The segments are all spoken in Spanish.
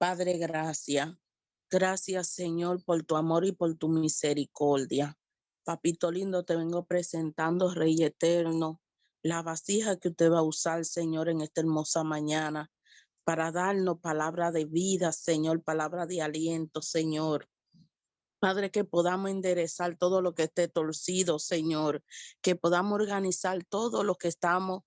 Padre, gracias. Gracias, Señor, por tu amor y por tu misericordia. Papito lindo, te vengo presentando, Rey eterno, la vasija que usted va a usar, Señor, en esta hermosa mañana, para darnos palabra de vida, Señor, palabra de aliento, Señor. Padre, que podamos enderezar todo lo que esté torcido, Señor, que podamos organizar todo lo que estamos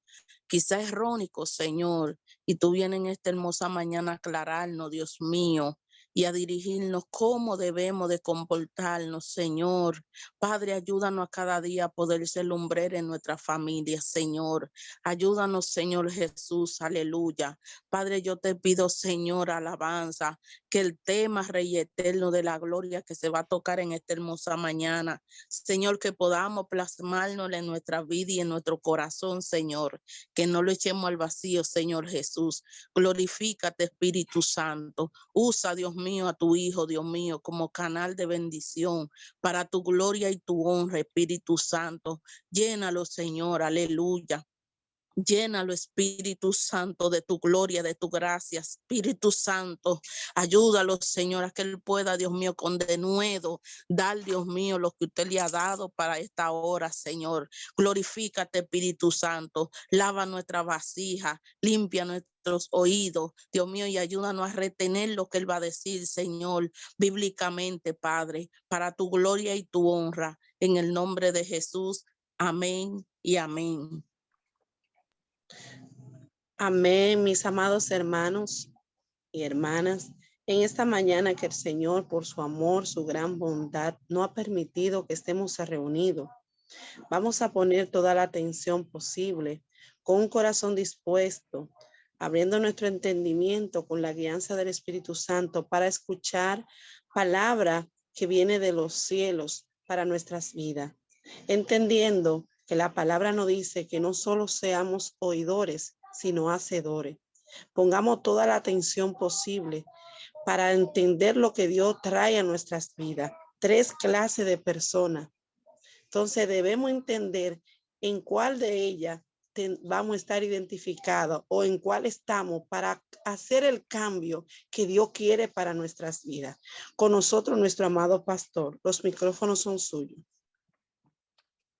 quizás errónicos, Señor, y tú vienes en esta hermosa mañana a aclararnos, Dios mío, y a dirigirnos cómo debemos de comportarnos, Señor. Padre, ayúdanos a cada día a poder ser lumbrera en nuestra familia, Señor. Ayúdanos, Señor Jesús, aleluya. Padre, yo te pido, Señor, alabanza, que el tema, Rey eterno, de la gloria que se va a tocar en esta hermosa mañana, Señor, que podamos plasmarnos en nuestra vida y en nuestro corazón, Señor, que no lo echemos al vacío, Señor Jesús. Glorifícate, Espíritu Santo. Usa, Dios mío, a tu Hijo, Dios mío, como canal de bendición para tu gloria y tu honra, Espíritu Santo. Llénalo, Señor, aleluya. Llénalo, Espíritu Santo, de tu gloria, de tu gracia, Espíritu Santo. Ayúdalo, Señor, a que Él pueda, Dios mío, con denuedo dar, Dios mío, lo que usted le ha dado para esta hora, Señor. Glorifícate, Espíritu Santo. Lava nuestra vasija, limpia nuestros oídos, Dios mío, y ayúdanos a retener lo que Él va a decir, Señor, bíblicamente, Padre, para tu gloria y tu honra. En el nombre de Jesús. Amén y amén. Amén, mis amados hermanos y hermanas. En esta mañana que el Señor, por su amor, su gran bondad, no ha permitido que estemos reunidos. Vamos a poner toda la atención posible, con un corazón dispuesto, abriendo nuestro entendimiento con la guianza del Espíritu Santo para escuchar palabra que viene de los cielos para nuestras vidas, entendiendo que la palabra nos dice que no solo seamos oidores, sino hacedores. Pongamos toda la atención posible para entender lo que Dios trae a nuestras vidas. 3 clases de personas. Entonces debemos entender en cuál de ellas vamos a estar identificados o en cuál estamos para hacer el cambio que Dios quiere para nuestras vidas. Con nosotros, nuestro amado pastor, los micrófonos son suyos.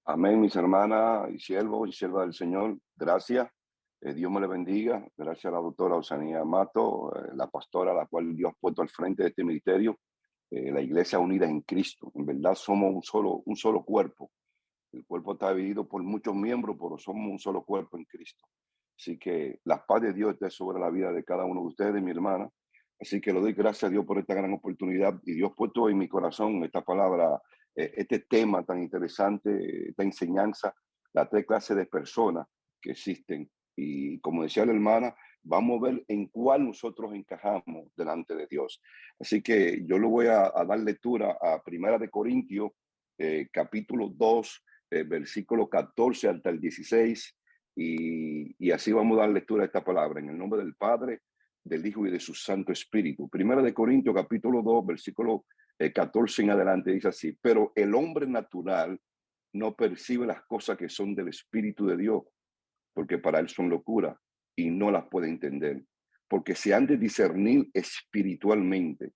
Amén, mis hermanas y siervos y siervas del Señor. Gracias. Dios me le bendiga. Gracias a la doctora Osanía Mato, la pastora a la cual Dios ha puesto al frente de este ministerio, la Iglesia Unida en Cristo. En verdad somos un solo cuerpo. El cuerpo está dividido por muchos miembros, pero somos un solo cuerpo en Cristo. Así que la paz de Dios esté sobre la vida de cada uno de ustedes, mi hermana. Así que le doy gracias a Dios por esta gran oportunidad y Dios ha puesto en mi corazón esta palabra, este tema tan interesante, esta enseñanza, las 3 clases de personas que existen. Y como decía la hermana, vamos a ver en cuál nosotros encajamos delante de Dios. Así que yo le voy a dar lectura a Primera de Corintios, capítulo 2, versículo 14 hasta el 16. Y así vamos a dar lectura a esta palabra en el nombre del Padre, del Hijo y de su Santo Espíritu. Primera de Corintios, capítulo 2, versículo 14 en adelante, dice así: pero el hombre natural no percibe las cosas que son del Espíritu de Dios, porque para él son locura y no las puede entender, porque se han de discernir espiritualmente.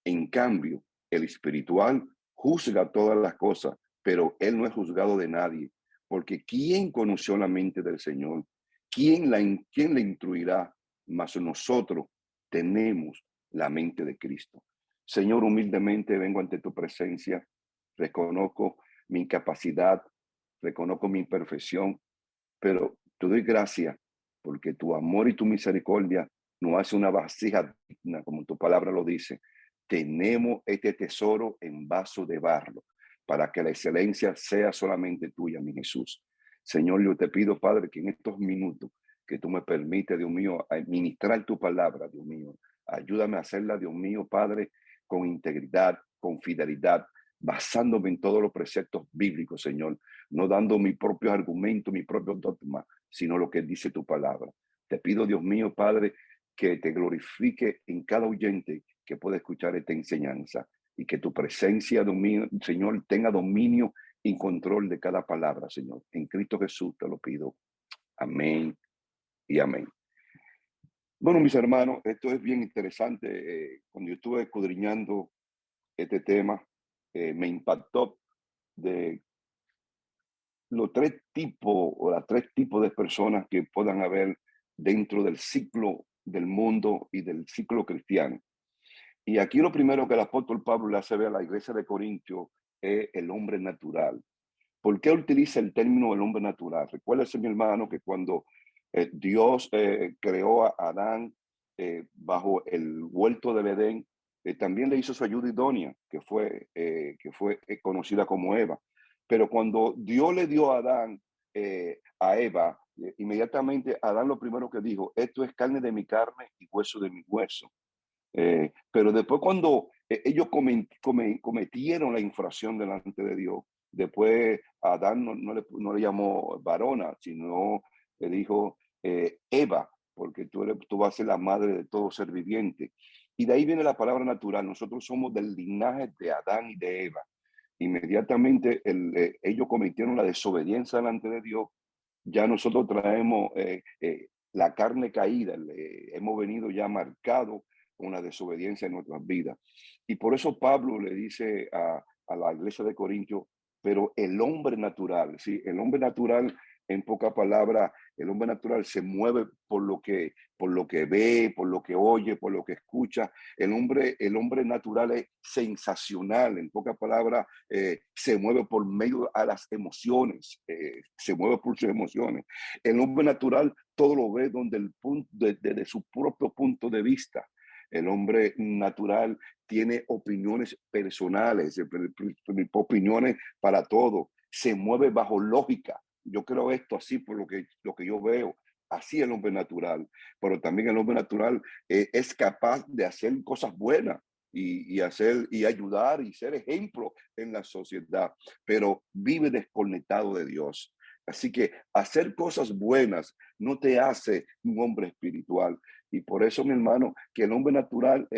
En cambio, el espiritual juzga todas las cosas, pero él no es juzgado de nadie, porque ¿quién conoció la mente del Señor? ¿Quién le instruirá? Mas nosotros tenemos la mente de Cristo. Señor, humildemente vengo ante tu presencia, reconozco mi incapacidad, reconozco mi imperfección, pero te doy gracias porque tu amor y tu misericordia nos hace una vasija digna, como tu palabra lo dice. Tenemos este tesoro en vaso de barro para que la excelencia sea solamente tuya, mi Jesús. Señor, yo te pido, Padre, que en estos minutos que tú me permites, Dios mío, administrar tu palabra, Dios mío, ayúdame a hacerla, Dios mío, Padre, con integridad, con fidelidad, basándome en todos los preceptos bíblicos, Señor, no dando mi propio argumento, mi propio dogma, sino lo que dice tu palabra. Te pido, Dios mío, Padre, que te glorifique en cada oyente que pueda escuchar esta enseñanza y que tu presencia, Señor, tenga dominio y control de cada palabra, Señor. En Cristo Jesús te lo pido. Amén y amén. Bueno, mis hermanos, esto es bien interesante. Cuando yo estuve escudriñando este tema, me impactó de los tres tipos o las tres tipos de personas que puedan haber dentro del ciclo del mundo y del ciclo cristiano. Y aquí lo primero que el apóstol Pablo le hace ver a la iglesia de Corintios es el hombre natural. ¿Por qué utiliza el término el hombre natural? Recuérdese, mi hermano, que cuando Dios creó a Adán bajo el huerto del Edén, también le hizo su ayuda idónea, que fue conocida como Eva. Pero cuando Dios le dio a Adán, a Eva, inmediatamente Adán lo primero que dijo, esto es carne de mi carne y hueso de mi hueso. Pero después cuando ellos cometieron la infracción delante de Dios, después Adán no le llamó varona, sino le dijo Eva, porque tú vas a ser la madre de todo ser viviente. Y de ahí viene la palabra natural. Nosotros somos del linaje de Adán y de Eva. Inmediatamente ellos cometieron la desobediencia delante de Dios. Ya nosotros traemos la carne caída, hemos venido ya marcados con la desobediencia en nuestras vidas. Y por eso Pablo le dice a la iglesia de Corintios, pero el hombre natural, ¿sí? El hombre natural, en pocas palabras, el hombre natural se mueve por lo que ve, por lo que oye, por lo que escucha. El hombre natural es sensacional, en pocas palabras, se mueve por medio a las emociones, se mueve por sus emociones. El hombre natural todo lo ve desde su propio punto de vista. El hombre natural tiene opiniones personales, opiniones para todo. Se mueve bajo lógica. Yo creo esto así por lo que yo veo. Así el hombre natural. Pero también el hombre natural es capaz de hacer cosas buenas y ayudar y ser ejemplo en la sociedad, pero vive desconectado de Dios. Así que hacer cosas buenas no te hace un hombre espiritual. Y por eso, mi hermano, que el hombre natural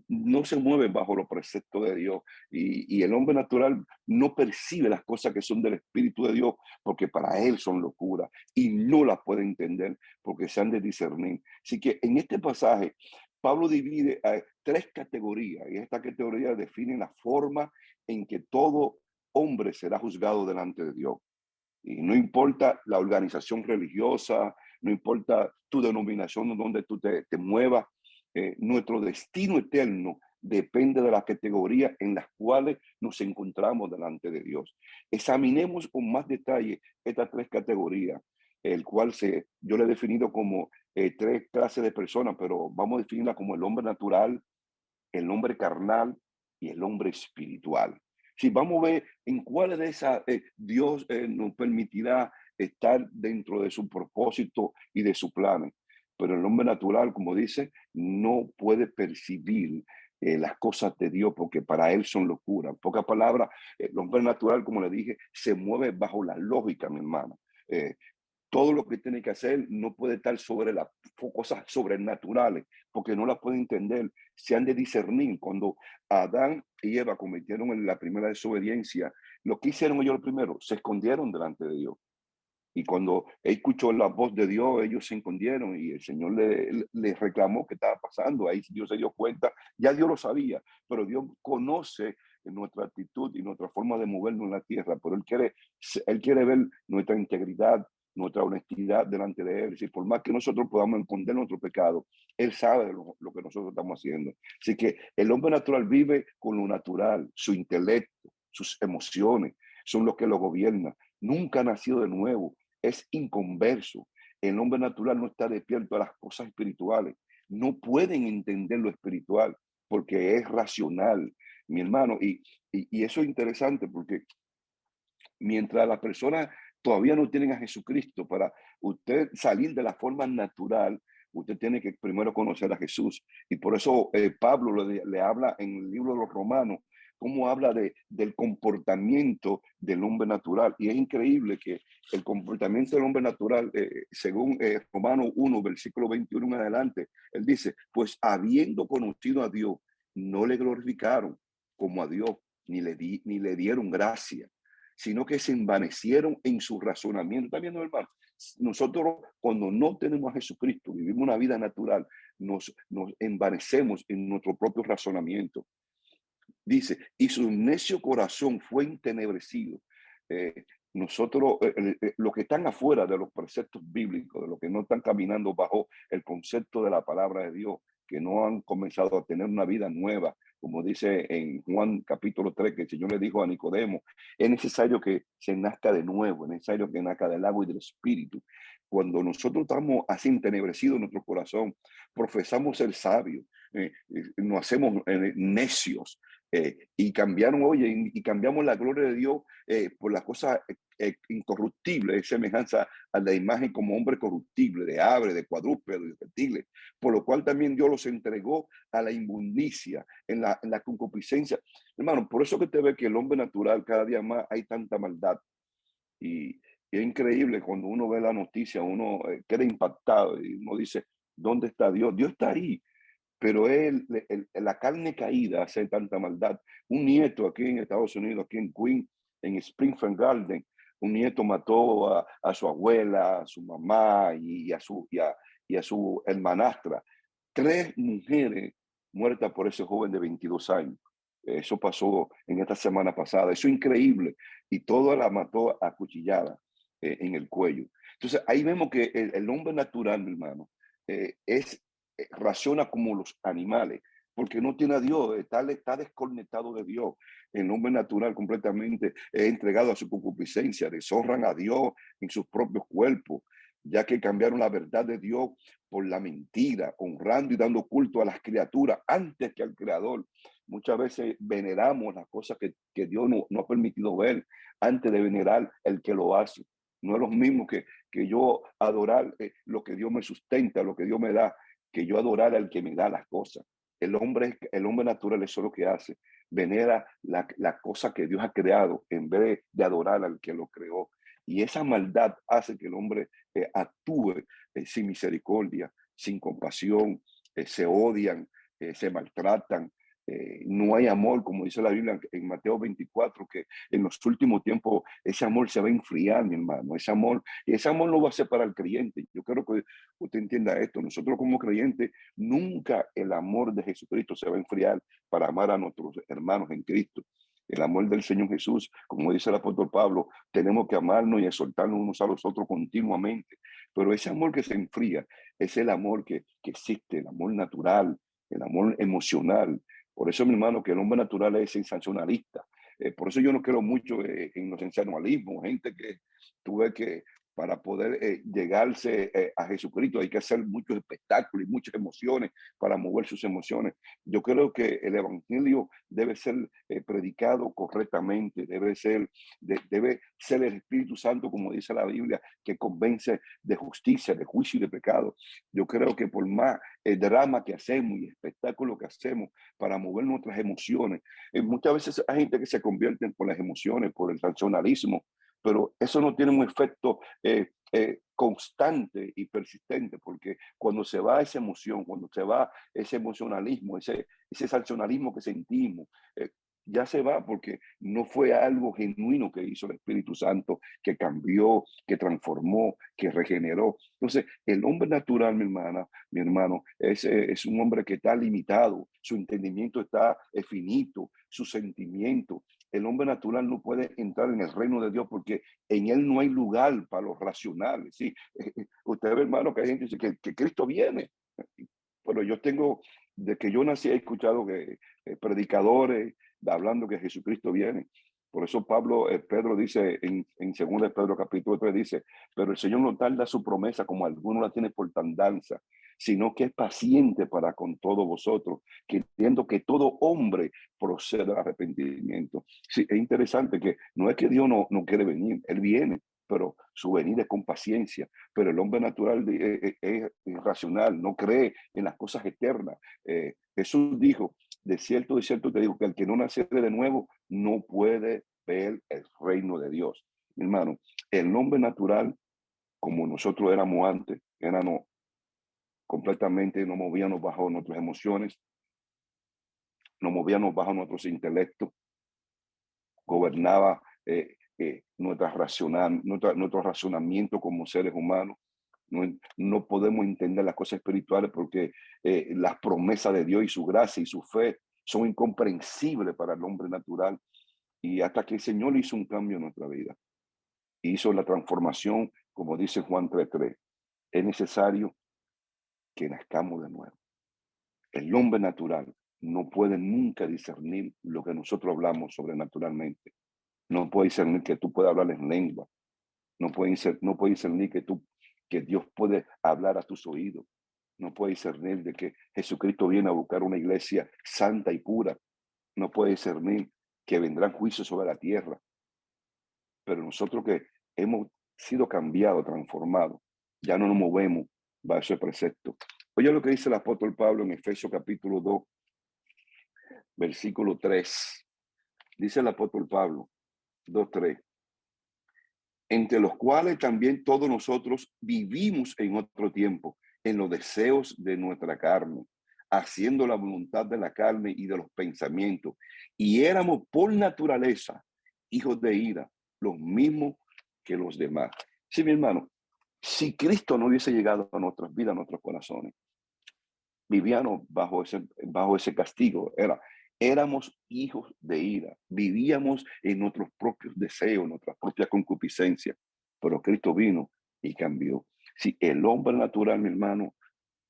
no se mueve bajo los preceptos de Dios. Y el hombre natural no percibe las cosas que son del Espíritu de Dios, porque para él son locura y no las puede entender porque se han de discernir. Así que en este pasaje, Pablo divide a tres categorías y esta categoría define la forma en que todo hombre será juzgado delante de Dios. Y no importa la organización religiosa, no importa tu denominación donde tú te muevas, nuestro destino eterno depende de las categorías en las cuales nos encontramos delante de Dios. Examinemos con más detalle estas tres categorías, el cual yo le he definido como tres clases de personas, pero vamos a definirla como el hombre natural, el hombre carnal y el hombre espiritual. Si vamos a ver en cuáles de esas Dios nos permitirá estar dentro de su propósito y de su plan. Pero el hombre natural, como dice, no puede percibir las cosas de Dios porque para él son locura. En pocas palabras, el hombre natural, como le dije, se mueve bajo la lógica, mi hermano. Todo lo que tiene que hacer no puede estar sobre las cosas sobrenaturales, porque no las puede entender. Se han de discernir. Cuando Adán y Eva cometieron en la primera desobediencia, lo que hicieron ellos primero, se escondieron delante de Dios. Y cuando él escuchó la voz de Dios, ellos se escondieron y el Señor le reclamó qué estaba pasando. Ahí Dios se dio cuenta, ya Dios lo sabía, pero Dios conoce nuestra actitud y nuestra forma de movernos en la tierra, pero Él quiere ver nuestra integridad, nuestra honestidad delante de Él. Si por más que nosotros podamos esconder nuestro pecado, Él sabe lo que nosotros estamos haciendo. Así que el hombre natural vive con lo natural, su intelecto, sus emociones, son los que lo gobiernan. Nunca ha nacido de nuevo, es inconverso. El hombre natural no está despierto a las cosas espirituales. No pueden entender lo espiritual porque es racional, mi hermano. Y eso es interesante porque mientras las personas todavía no tienen a Jesucristo, para usted salir de la forma natural, usted tiene que primero conocer a Jesús. Y por eso Pablo le habla en el libro de los Romanos, cómo habla del comportamiento del hombre natural. Y es increíble que el comportamiento del hombre natural, según Romanos 1, versículo 21 en adelante, él dice, pues habiendo conocido a Dios, no le glorificaron como a Dios, ni le dieron gracia, sino que se envanecieron en su razonamiento. ¿Está viendo, hermano? Nosotros, cuando no tenemos a Jesucristo, vivimos una vida natural, nos envanecemos en nuestro propio razonamiento. Dice, y su necio corazón fue entenebrecido. Nosotros, los que están afuera de los preceptos bíblicos, de los que no están caminando bajo el concepto de la palabra de Dios, que no han comenzado a tener una vida nueva, como dice en Juan capítulo 3, que el Señor le dijo a Nicodemo, es necesario que se nazca de nuevo, es necesario que nazca del agua y del espíritu. Cuando nosotros estamos así entenebrecidos en nuestro corazón, profesamos ser sabios, nos hacemos necios, y cambiaron, oye, y cambiamos la gloria de Dios por las cosas incorruptibles, semejanza a la imagen como hombre corruptible, de ave, de cuadrúpedo, de reptiles, por lo cual también Dios los entregó a la inmundicia, en la concupiscencia. Hermano, por eso que te ve que el hombre natural, cada día más hay tanta maldad. Y es increíble cuando uno ve la noticia, uno queda impactado y uno dice, ¿dónde está Dios? Dios está ahí, pero la carne caída hace tanta maldad. Un nieto aquí en Estados Unidos, aquí en Queens, en Springfield Garden, un nieto mató a su abuela, a su mamá y a su hermanastra. 3 mujeres muertas por ese joven de 22 años. Eso pasó en esta semana pasada. Eso es increíble. Y todo la mató a cuchillada en el cuello. Entonces, ahí vemos que el hombre natural, mi hermano, raciona como los animales, porque no tiene a Dios, está desconectado de Dios. El hombre natural completamente es entregado a su concupiscencia, deshonran a Dios en sus propios cuerpos, ya que cambiaron la verdad de Dios por la mentira, honrando y dando culto a las criaturas antes que al Creador. Muchas veces veneramos las cosas que Dios no ha permitido ver antes de venerar el que lo hace. No es lo mismo que yo adorar lo que Dios me sustenta, lo que Dios me da, que yo adorar al que me da las cosas. El hombre natural es lo que hace. Venera la cosa que Dios ha creado en vez de adorar al que lo creó. Y esa maldad hace que el hombre actúe sin misericordia, sin compasión, se odian, se maltratan. No hay amor, como dice la Biblia en Mateo 24, que en los últimos tiempos ese amor se va a enfriar, mi hermano. Ese amor no va a ser para el creyente. Yo quiero que usted entienda esto. Nosotros como creyentes, nunca el amor de Jesucristo se va a enfriar para amar a nuestros hermanos en Cristo. El amor del Señor Jesús, como dice el apóstol Pablo, tenemos que amarnos y exhortarnos unos a los otros continuamente. Pero ese amor que se enfría es el amor que existe, el amor natural, el amor emocional. Por eso, mi hermano, que el hombre natural es sensacionalista. Por eso yo no creo mucho en los sensacionalismos, gente que tuve que para poder llegarse a Jesucristo hay que hacer muchos espectáculos y muchas emociones para mover sus emociones. Yo creo que el evangelio debe ser predicado correctamente, debe ser el Espíritu Santo, como dice la Biblia, que convence de justicia, de juicio y de pecado. Yo creo que por más drama que hacemos y espectáculo que hacemos para mover nuestras emociones, muchas veces hay gente que se convierte por las emociones, por el racionalismo, pero eso no tiene un efecto constante y persistente, porque cuando se va esa emoción, cuando se va ese emocionalismo, ese sancionalismo que sentimos, ya se va porque no fue algo genuino que hizo el Espíritu Santo, que cambió, que transformó, que regeneró. Entonces, el hombre natural, mi hermano, es un hombre que está limitado, su entendimiento está finito, su sentimiento. El hombre natural no puede entrar en el reino de Dios porque en él no hay lugar para los racionales. ¿Sí? Usted ve, hermano, que hay gente que dice que Cristo viene. Pero yo tengo, de que yo nací, he escuchado que predicadores hablando que Jesucristo viene. Por eso Pedro dice en 2 Pedro capítulo 3, dice, pero el Señor no tarda su promesa como alguno la tiene por tardanza, sino que es paciente para con todos vosotros, queriendo que todo hombre proceda al arrepentimiento. Sí, es interesante que no es que Dios no quiere venir, Él viene, pero su venida es con paciencia. Pero el hombre natural es irracional, no cree en las cosas eternas. Jesús dijo, de cierto te digo, que el que no nace de nuevo no puede ver el reino de Dios. Mi hermano, el hombre natural, como nosotros éramos antes, éramos completamente, nos movíamos bajo nuestras emociones, nos movíamos bajo nuestros intelectos, gobernaba nuestro razonamiento como seres humanos. No podemos entender las cosas espirituales porque las promesas de Dios y su gracia y su fe son incomprensibles para el hombre natural. Y hasta que el Señor hizo un cambio en nuestra vida, hizo la transformación, como dice Juan 3:3, es necesario que nazcamos de nuevo. El hombre natural no puede nunca discernir lo que nosotros hablamos sobrenaturalmente. No puede discernir que tú puedes hablar en lengua. No puede discernir que Dios puede hablar a tus oídos. No puede discernir de que Jesucristo viene a buscar una iglesia santa y pura. No puede discernir que vendrán juicios sobre la tierra. Pero nosotros que hemos sido cambiados, transformados, ya no nos movemos bajo ese precepto. Oye lo que dice el apóstol Pablo en Efesios capítulo 2, versículo 3. Dice el apóstol Pablo, 2:3. Entre los cuales también todos nosotros vivimos en otro tiempo, en los deseos de nuestra carne, haciendo la voluntad de la carne y de los pensamientos. Y éramos por naturaleza hijos de ira, los mismos que los demás. Sí, mi hermano, si Cristo no hubiese llegado a nuestras vidas, a nuestros corazones, vivíamos bajo ese castigo. Éramos hijos de ira, vivíamos en nuestros propios deseos, nuestras propias concupiscencias, pero Cristo vino y cambió. Si el hombre natural, mi hermano,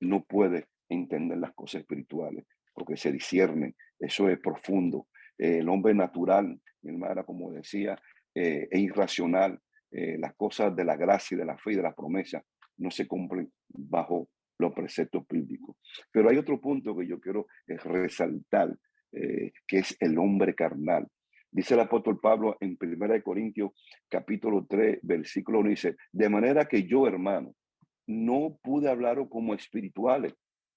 no puede entender las cosas espirituales, porque se disciernen, eso es profundo. El hombre natural, mi hermana, como decía, es irracional. Las cosas de la gracia y de la fe y de la promesa no se cumplen bajo los preceptos bíblicos. Pero hay otro punto que yo quiero resaltar, que es el hombre carnal. Dice el apóstol Pablo en 1 Corintios capítulo 3, versículo 1, dice, de manera que yo, hermano, no pude hablaros como espirituales,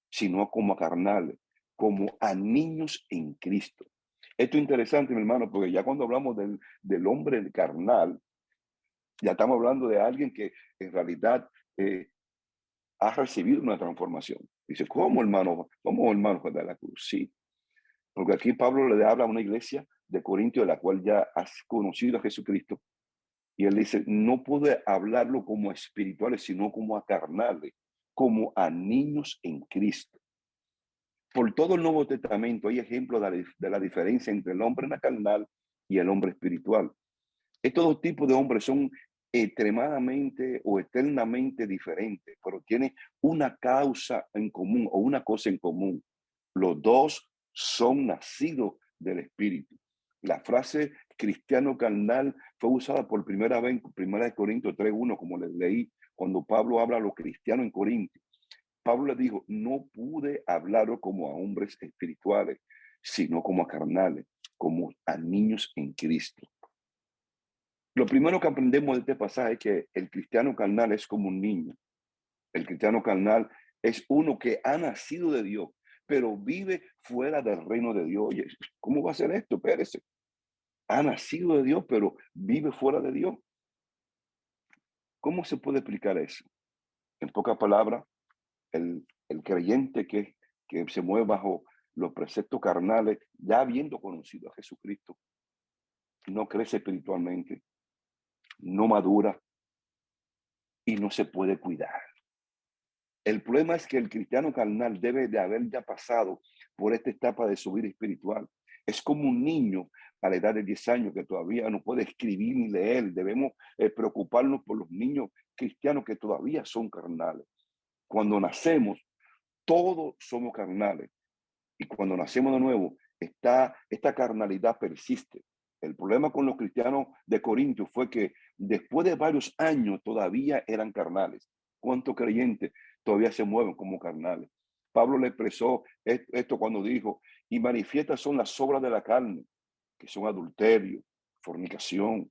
sino como a carnales, como a niños en Cristo. Esto es interesante, mi hermano, porque ya cuando hablamos del hombre carnal, ya estamos hablando de alguien que en realidad ha recibido una transformación. Dice, ¿cómo, hermano? ¿Cómo, hermano, de la cruz? Sí, porque aquí Pablo le habla a una iglesia de Corintios, de la cual ya has conocido a Jesucristo. Y él dice, no pude hablarlo como espirituales, sino como a carnales, como a niños en Cristo. Por todo el Nuevo Testamento hay ejemplos de la diferencia entre el hombre carnal y el hombre espiritual. Estos dos tipos de hombres son extremadamente o eternamente diferentes, pero tienen una causa en común o una cosa en común. Los dos son nacidos del Espíritu. La frase cristiano carnal fue usada por primera vez en 1 Corintios 3:1, como les leí, cuando Pablo habla a los cristianos en Corintios. Pablo le dijo, no pude hablaros como a hombres espirituales, sino como a carnales, como a niños en Cristo. Lo primero que aprendemos de este pasaje es que el cristiano carnal es como un niño. El cristiano carnal es uno que ha nacido de Dios, pero vive fuera del reino de Dios. Oye, ¿cómo va a ser esto? Espérese. Ha nacido de Dios, pero vive fuera de Dios. ¿Cómo se puede explicar eso? En pocas palabras, el creyente que se mueve bajo los preceptos carnales, ya habiendo conocido a Jesucristo, no crece espiritualmente, no madura y no se puede cuidar. El problema es que el cristiano carnal debe de haber ya pasado por esta etapa de su vida espiritual. Es como un niño a la edad de 10 años que todavía no puede escribir ni leer. Debemos preocuparnos por los niños cristianos que todavía son carnales. Cuando nacemos, todos somos carnales. Y cuando nacemos de nuevo, esta carnalidad persiste. El problema con los cristianos de Corintios fue que después de varios años todavía eran carnales. ¿Cuántos creyentes todavía se mueven como carnales? Pablo le expresó esto cuando dijo, y manifiestas son las obras de la carne, que son adulterio, fornicación,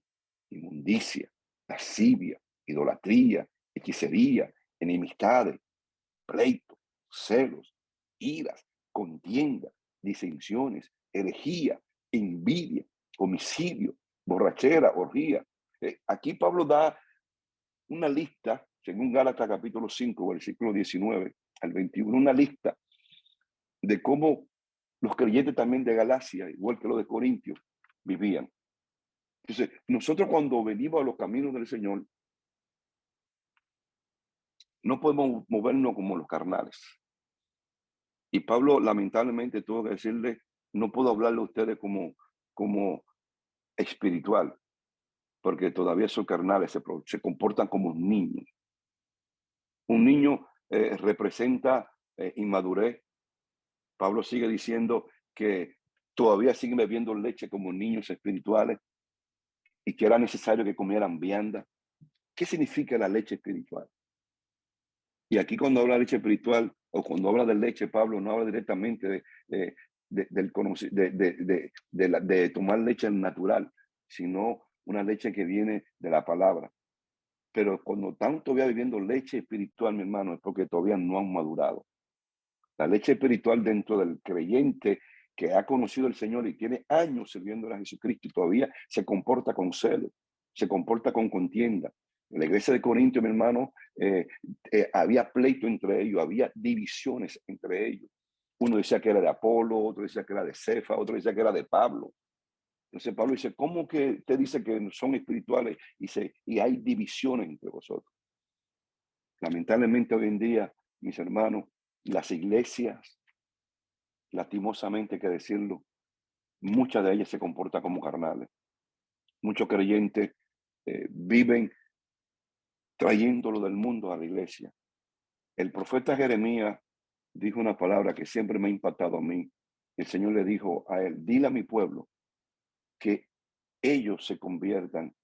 inmundicia, lascivia, idolatría, hechicería, enemistades, pleitos, celos, iras, contienda, disensiones, herejía, envidia, homicidio, borrachera, orgía. Aquí Pablo da una lista, según Gálatas capítulo 5, versículo 19 al 21, una lista de cómo los creyentes también de Galacia, igual que los de Corintios, vivían. Entonces, nosotros cuando venimos a los caminos del Señor, No podemos movernos como los carnales. Y Pablo lamentablemente tuvo que decirle, no puedo hablarle a ustedes como espiritual, porque todavía son carnales, se comportan como niños. Un niño representa inmadurez. Pablo sigue diciendo que todavía siguen bebiendo leche como niños espirituales y que era necesario que comieran vianda. ¿Qué significa la leche espiritual? Y aquí cuando habla de leche espiritual o cuando habla de leche, Pablo no habla directamente de tomar leche natural, sino una leche que viene de la palabra. Pero cuando están todavía viviendo leche espiritual, mi hermano, es porque todavía no han madurado. La leche espiritual dentro del creyente que ha conocido al Señor y tiene años sirviendo a Jesucristo y todavía se comporta con celo, se comporta con contienda. En la iglesia de Corinto, mi hermano, había pleito entre ellos, había divisiones entre ellos. Uno decía que era de Apolo, otro decía que era de Cefa, otro decía que era de Pablo. Entonces Pablo dice, ¿cómo que te dice que son espirituales y hay divisiones entre vosotros? Lamentablemente hoy en día, mis hermanos, las iglesias, lastimosamente hay que decirlo, muchas de ellas se comportan como carnales. Muchos creyentes viven trayéndolo del mundo a la iglesia. El profeta Jeremías dijo una palabra que siempre me ha impactado a mí. El Señor le dijo a él, dile a mi pueblo que ellos se conviertan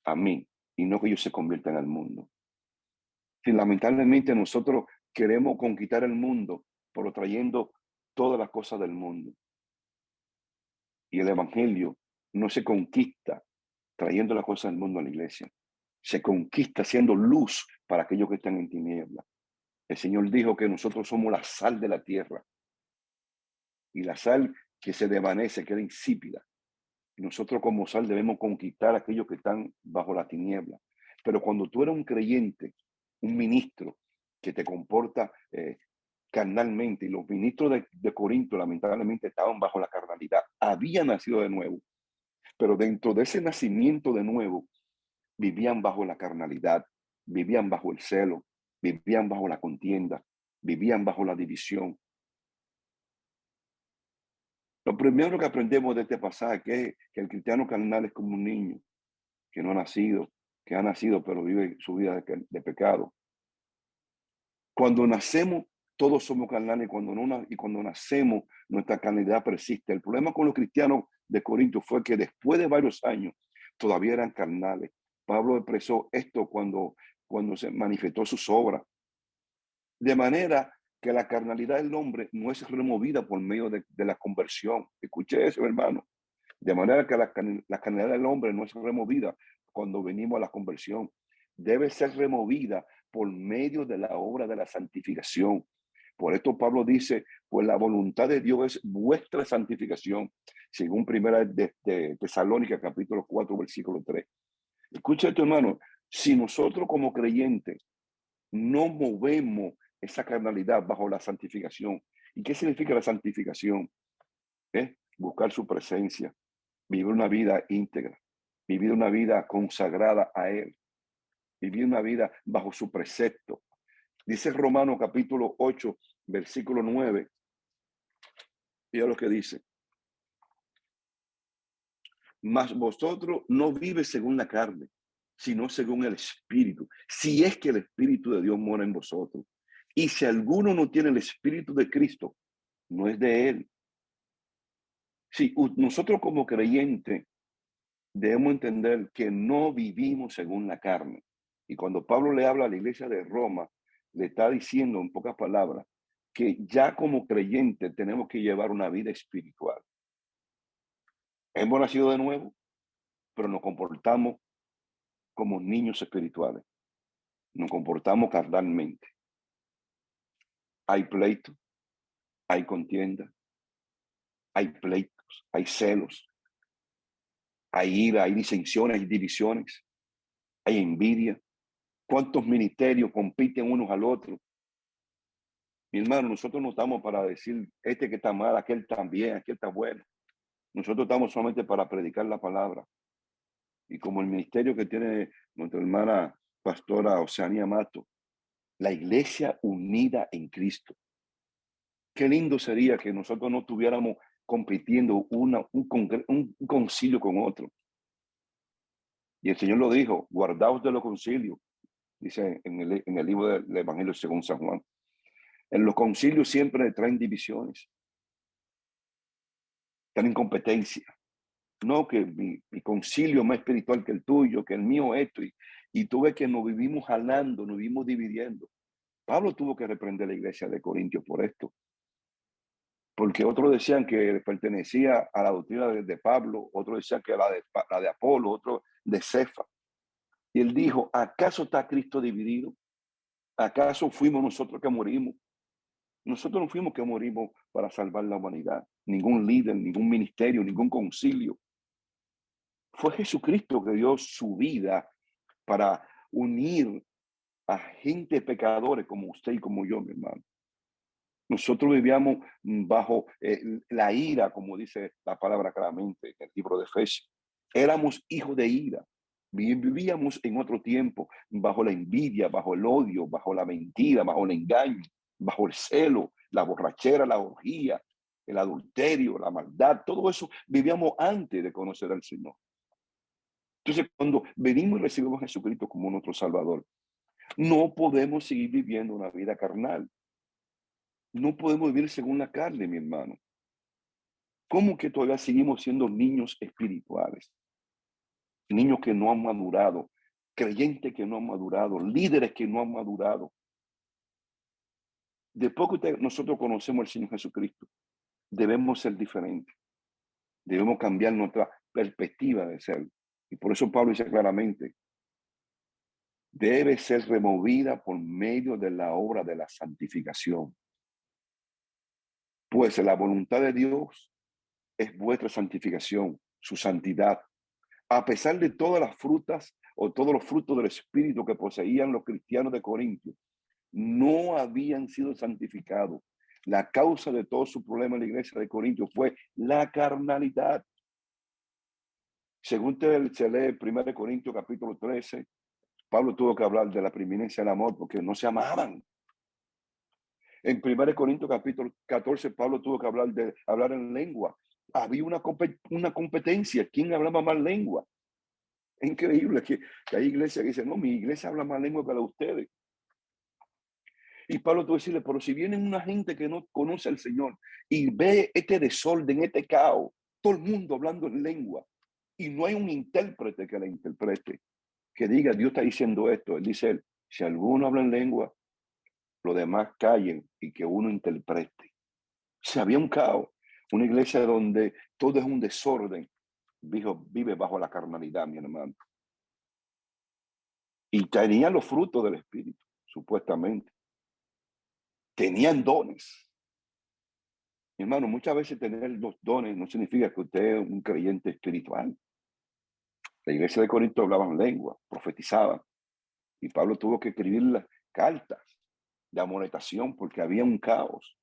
a mí y no que ellos se conviertan al mundo. Y lamentablemente nosotros queremos conquistar el mundo, pero trayendo todas las cosas del mundo. Y el evangelio no se conquista trayendo las cosas del mundo a la iglesia. Se conquista siendo luz para aquellos que están en tinieblas. El Señor dijo que nosotros somos la sal de la tierra. Y la sal que se desvanece queda insípida. Y nosotros como sal debemos conquistar a aquellos que están bajo la tiniebla. Pero cuando tú eres un creyente, un ministro que te comporta carnalmente, y los ministros de Corinto lamentablemente estaban bajo la carnalidad, habían nacido de nuevo, pero dentro de ese nacimiento de nuevo vivían bajo la carnalidad, vivían bajo el celo, vivían bajo la contienda, vivían bajo la división. Lo primero que aprendemos de este pasaje es que el cristiano carnal es como un niño que no ha nacido, que ha nacido pero vive su vida de pecado. Cuando nacemos, todos somos carnales y cuando nacemos, nuestra carnalidad persiste. El problema con los cristianos de Corinto fue que después de varios años, todavía eran carnales. Pablo expresó esto cuando se manifestó sus obras. De manera que la carnalidad del hombre no es removida por medio de la conversión. Escuche eso, hermano. De manera que la carnalidad del hombre no es removida cuando venimos a la conversión. Debe ser removida por medio de la obra de la santificación. Por esto Pablo dice, pues la voluntad de Dios es vuestra santificación, según primera de Tesalónica, capítulo 4, versículo 3. Escucha esto, hermano. Si nosotros como creyentes no movemos esa carnalidad bajo la santificación, ¿y qué significa la santificación? Buscar su presencia, vivir una vida íntegra, vivir una vida consagrada a Él, vivir una vida bajo su precepto. Dice Romanos capítulo 8, versículo 9. Mira lo que dice. Mas vosotros no vive según la carne, sino según el Espíritu. Si es que el Espíritu de Dios mora en vosotros. Y si alguno no tiene el Espíritu de Cristo, no es de Él. Si nosotros como creyentes debemos entender que no vivimos según la carne. Y cuando Pablo le habla a la iglesia de Roma, le está diciendo en pocas palabras que ya como creyentes tenemos que llevar una vida espiritual. Hemos nacido de nuevo, pero nos comportamos como niños espirituales. Nos comportamos carnalmente. Hay pleito, hay contienda, hay pleitos, hay celos, hay ira, hay disensiones, hay divisiones, hay envidia. ¿Cuántos ministerios compiten unos al otro? Mi hermano, nosotros no estamos para decir este que está mal, aquel también, aquel está bueno. Nosotros estamos solamente para predicar la palabra. Y como el ministerio que tiene nuestra hermana pastora Oceanía Mato, la iglesia unida en Cristo. Qué lindo sería que nosotros no estuviéramos compitiendo un concilio con otro. Y el Señor lo dijo, guardaos de los concilios, dice en el libro del Evangelio según San Juan. En los concilios siempre traen divisiones, traen competencia. No, que mi concilio es más espiritual que el tuyo, que el mío esto. Y tú ves que nos vivimos jalando, nos vivimos dividiendo. Pablo tuvo que reprender la iglesia de Corintios por esto. Porque otros decían que pertenecía a la doctrina de Pablo, otros decían que la de Apolo, otros de Cefa. Y él dijo, ¿acaso está Cristo dividido? ¿Acaso fuimos nosotros que morimos? Nosotros no fuimos que morimos para salvar la humanidad. Ningún líder, ningún ministerio, ningún concilio. Fue Jesucristo que dio su vida para unir a gente pecadores como usted y como yo, mi hermano. Nosotros vivíamos bajo la ira, como dice la palabra claramente en el libro de Efesios. Éramos hijos de ira. Vivíamos en otro tiempo bajo la envidia, bajo el odio, bajo la mentira, bajo el engaño, bajo el celo, la borrachera, la orgía, el adulterio, la maldad. Todo eso vivíamos antes de conocer al Señor. Entonces, cuando venimos y recibimos a Jesucristo como nuestro Salvador, no podemos seguir viviendo una vida carnal. No podemos vivir según la carne, mi hermano. ¿Cómo que todavía seguimos siendo niños espirituales? Niños que no han madurado, creyentes que no han madurado, líderes que no han madurado. Después que nosotros conocemos al Señor Jesucristo, debemos ser diferentes. Debemos cambiar nuestra perspectiva de ser. Y por eso Pablo dice claramente, debe ser removida por medio de la obra de la santificación. Pues la voluntad de Dios es vuestra santificación, su santidad. A pesar de todas las frutas o todos los frutos del Espíritu que poseían los cristianos de Corintio, no habían sido santificados. La causa de todo su problema en la iglesia de Corintio fue la carnalidad. Según se lee 1 Corintios capítulo 13, Pablo tuvo que hablar de la preeminencia del amor porque no se amaban. En 1 Corintios capítulo 14, Pablo tuvo que hablar en lengua. Había una competencia. ¿Quién hablaba más lengua? Es increíble que hay iglesias que dicen, no, mi iglesia habla más lengua que la de ustedes. Y Pablo tuvo que decirle, pero si viene una gente que no conoce al Señor y ve este desorden, este caos, todo el mundo hablando en lengua, y no hay un intérprete que la interprete, que diga, Dios está diciendo esto. Él dice, si alguno habla en lengua, los demás callen y que uno interprete. O sea, había un caos, una iglesia donde todo es un desorden. Vive bajo la carnalidad, mi hermano. Y tenían los frutos del Espíritu, supuestamente. Tenían dones. Mi hermano, muchas veces tener los dones no significa que usted es un creyente espiritual. La iglesia de Corinto hablaba en lengua, profetizaban. Y Pablo tuvo que escribir las cartas de amonestación porque había un caos.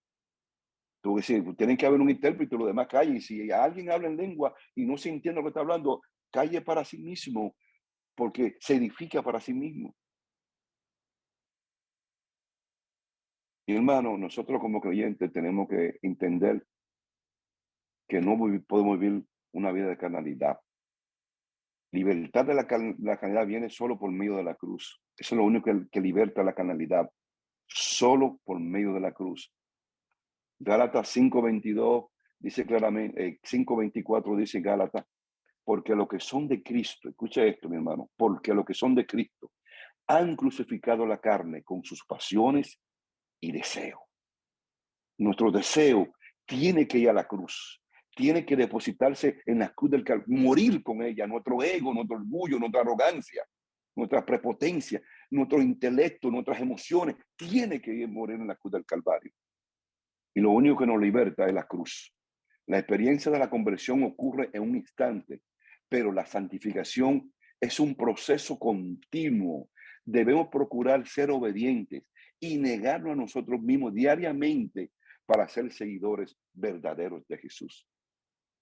Tuvo que decir, tienen que haber un intérprete, los demás callen. Y si alguien habla en lengua y no se entiende lo que está hablando, calle para sí mismo, porque se edifica para sí mismo. Mi hermano, nosotros como creyentes tenemos que entender que no podemos vivir una vida de carnalidad. Libertad de la carnalidad viene solo por medio de la cruz. Eso es lo único que liberta la carnalidad. Solo por medio de la cruz. Gálatas 5:22 dice claramente, 5:24 dice Gálatas, porque los que son de Cristo, escucha esto, mi hermano, porque los que son de Cristo han crucificado la carne con sus pasiones y deseos. Nuestro deseo tiene que ir a la cruz, tiene que depositarse en la cruz del Calvario, morir con ella, nuestro ego, nuestro orgullo, nuestra arrogancia, nuestra prepotencia, nuestro intelecto, nuestras emociones, tiene que morir en la cruz del Calvario. Y lo único que nos liberta es la cruz. La experiencia de la conversión ocurre en un instante, pero la santificación es un proceso continuo. Debemos procurar ser obedientes y negarnos a nosotros mismos diariamente para ser seguidores verdaderos de Jesús.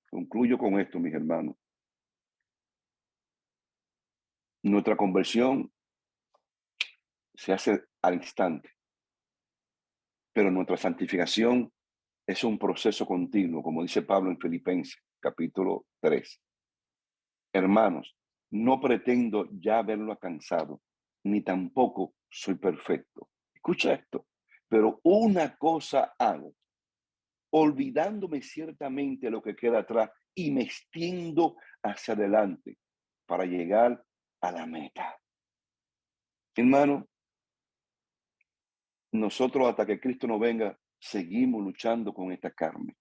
Concluyo con esto, mis hermanos. Nuestra conversión se hace al instante. Pero nuestra santificación es un proceso continuo, como dice Pablo en Filipenses, capítulo 3. Hermanos, no pretendo ya haberlo alcanzado, ni tampoco soy perfecto. Escucha esto. Pero una cosa hago, olvidándome ciertamente lo que queda atrás y me extiendo hacia adelante para llegar a la meta. Hermano, nosotros hasta que Cristo no venga, seguimos luchando con esta carne.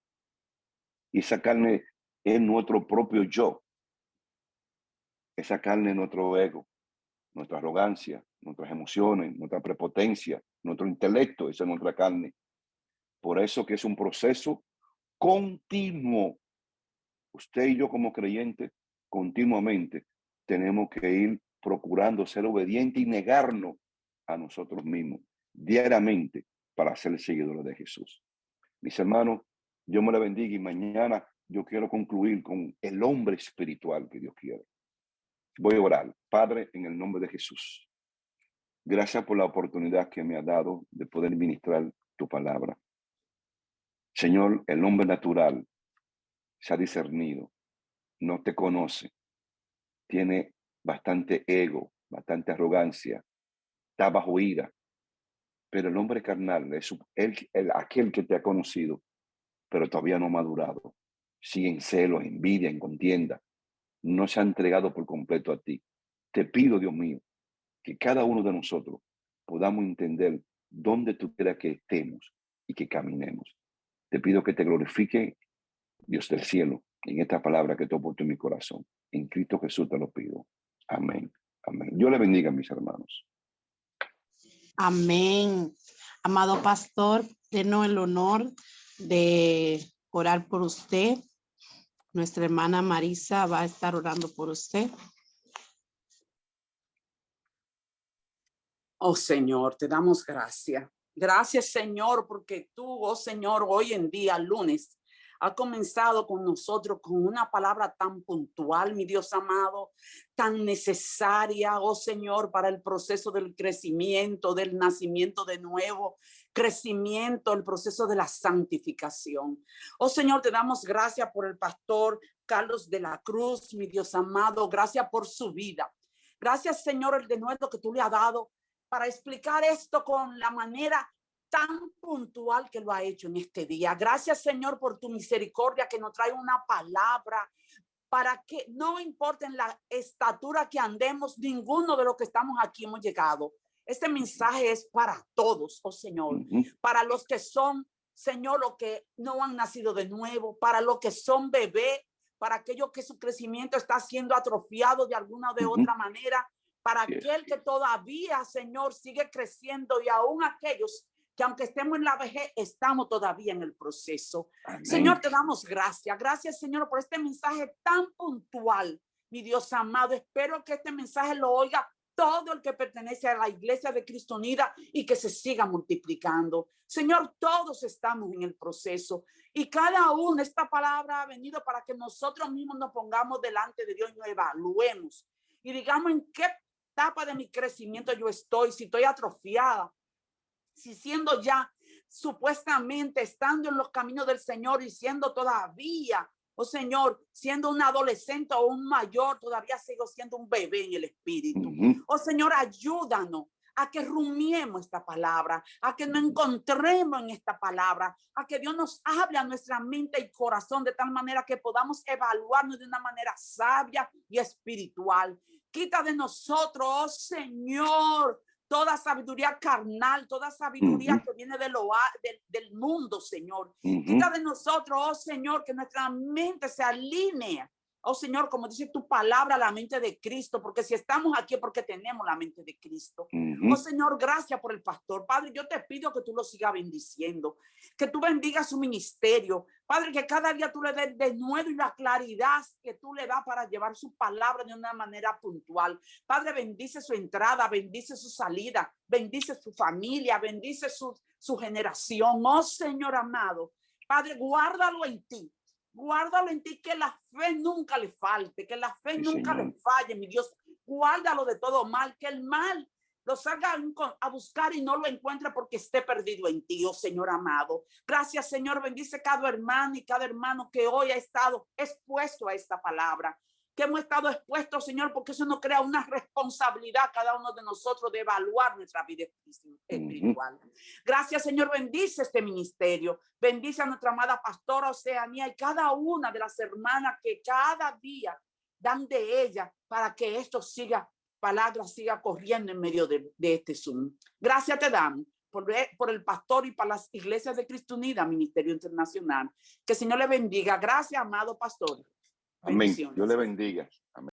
Y esa carne es nuestro propio yo. Esa carne es nuestro ego, nuestra arrogancia, nuestras emociones, nuestra prepotencia, nuestro intelecto, esa es nuestra carne. Por eso que es un proceso continuo. Usted y yo como creyentes, continuamente tenemos que ir procurando ser obedientes y negarnos a nosotros mismos diariamente para ser seguidores de Jesús. Mis hermanos, Dios me la bendiga y mañana yo quiero concluir con el hombre espiritual que Dios quiere. Voy a orar. Padre, en el nombre de Jesús, gracias por la oportunidad que me ha dado de poder ministrar tu palabra. Señor, el hombre natural se ha discernido, no te conoce, tiene bastante ego, bastante arrogancia, está bajo ira, pero el hombre carnal es aquel que te ha conocido, pero todavía no ha madurado. Sigue en celos, envidia, en contienda, no se ha entregado por completo a ti. Te pido, Dios mío, que cada uno de nosotros podamos entender dónde tú quieras que estemos y que caminemos. Te pido que te glorifique, Dios del cielo, en esta palabra que tú has puesto en mi corazón. En Cristo Jesús te lo pido. Amén. Amén. Dios le bendiga, mis hermanos. Amén. Amado pastor, denos el honor de orar por usted. Nuestra hermana Marisa va a estar orando por usted. Oh Señor, te damos gracias. Gracias Señor, porque tú, oh Señor, hoy en día, lunes, has comenzado con nosotros con una palabra tan puntual, mi Dios amado, tan necesaria, oh Señor, para el proceso del crecimiento, del nacimiento de nuevo, crecimiento, el proceso de la santificación. Oh Señor, te damos gracias por el pastor Carlos de la Cruz, mi Dios amado, gracias por su vida. Gracias Señor, el denuedo que tú le has dado para explicar esto con la manera tan puntual que lo ha hecho en este día. Gracias, Señor, por tu misericordia que nos trae una palabra para que no importa en la estatura que andemos, ninguno de los que estamos aquí hemos llegado. Este mensaje es para todos, oh Señor, para los que son, Señor, los que no han nacido de nuevo, para los que son bebés, para aquellos que su crecimiento está siendo atrofiado de alguna o de otra manera, para aquel que todavía, Señor, sigue creciendo y aún aquellos que aunque estemos en la vejez, estamos todavía en el proceso. Amén. Señor, te damos gracias. Gracias, Señor, por este mensaje tan puntual, mi Dios amado. Espero que este mensaje lo oiga todo el que pertenece a la Iglesia de Cristo Unida y que se siga multiplicando. Señor, todos estamos en el proceso y cada uno, esta palabra ha venido para que nosotros mismos nos pongamos delante de Dios y nos evaluemos y digamos en qué etapa de mi crecimiento yo estoy, si estoy atrofiada, si siendo ya supuestamente estando en los caminos del Señor y siendo todavía, oh Señor, siendo un adolescente o un mayor, todavía sigo siendo un bebé en el espíritu. Oh Señor, ayúdanos a que rumiemos esta palabra, a que nos encontremos en esta palabra, a que Dios nos hable a nuestra mente y corazón de tal manera que podamos evaluarnos de una manera sabia y espiritual. Quita de nosotros, oh Señor, toda sabiduría carnal, toda sabiduría que viene del mundo, Señor. Quita de nosotros, oh Señor, que nuestra mente se alinee, oh Señor, como dice tu palabra, la mente de Cristo, porque si estamos aquí es porque tenemos la mente de Cristo. Oh Señor, gracias por el pastor. Padre, yo te pido que tú lo sigas bendiciendo, que tú bendigas su ministerio. Padre, que cada día tú le des de nuevo y la claridad que tú le das para llevar su palabra de una manera puntual. Padre, bendice su entrada, bendice su salida, bendice su familia, bendice su generación. Oh Señor amado, Padre, guárdalo en ti. Guárdalo en ti, que la fe nunca le falte, que la fe nunca le falle, mi Dios. Guárdalo de todo mal, que el mal lo salga a buscar y no lo encuentre porque esté perdido en ti, oh Señor amado. Gracias, Señor. Bendice cada hermano y cada hermano que hoy ha estado expuesto a esta palabra, que hemos estado expuestos, Señor, porque eso nos crea una responsabilidad cada uno de nosotros de evaluar nuestra vida espiritual. Gracias, Señor. Bendice este ministerio. Bendice a nuestra amada pastora Oceanía y cada una de las hermanas que cada día dan de ella para que esto siga, palabra siga corriendo en medio de este Zoom. Gracias te dan por el pastor y para las iglesias de Cristo Unida, Ministerio Internacional. Que el Señor le bendiga. Gracias, amado pastor. Amén. Dios le bendiga. Amén.